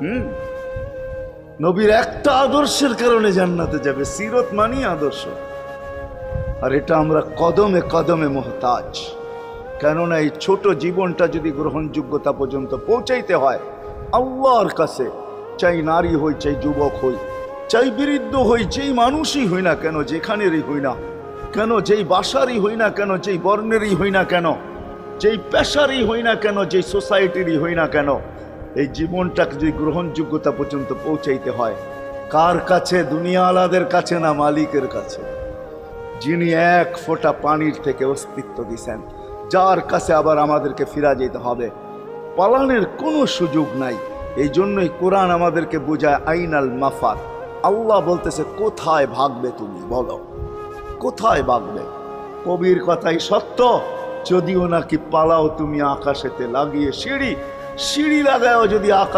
হুম, নবীর একটা আদর্শের কারণে জান্নাতে যাবে। সিরত মানি আদর্শ। আর এটা আমরা কদমে কদমে মোহতাজ। কেননা এই ছোট জীবনটা যদি গ্রহণযোগ্যতা পর্যন্ত পৌঁছাইতে হয় আল্লাহর কাছে, চাই নারী হই, চাই যুবক হই, চাই বৃদ্ধ হই, যেই মানুষই হই না কেন, যেখানেরই হই না কেন, যেই বাসারই হই না কেন, যেই বর্ণেরই হই না কেন, যেই পেশারই হই না কেন, যেই সোসাইটিরই হই না কেন, এই জীবনটাকে যদি গ্রহণযোগ্যতা পর্যন্ত পৌঁছাইতে হয় কার কাছে? দুনিয়াওয়ালাদের কাছে না, মালিকের কাছে, যিনি এক ফোঁটা পানির থেকে অস্তিত্ব দিছেন, যার কাছে আবার আমাদেরকে ফিরা যেতে হবে। পালানের কোনো সুযোগ নাই। এই জন্যই কোরআন আমাদেরকে বোঝায় আইনাল মাফার। আল্লাহ বলতেছে কোথায় ভাগবে তুমি, বলো কোথায় ভাগবে? কবির কথাই সত্য, যদিও নাকি পালাও তুমি আকাশেতে লাগিয়ে সিঁড়ি, সিঁড়ি লাগাও যদি আকাশ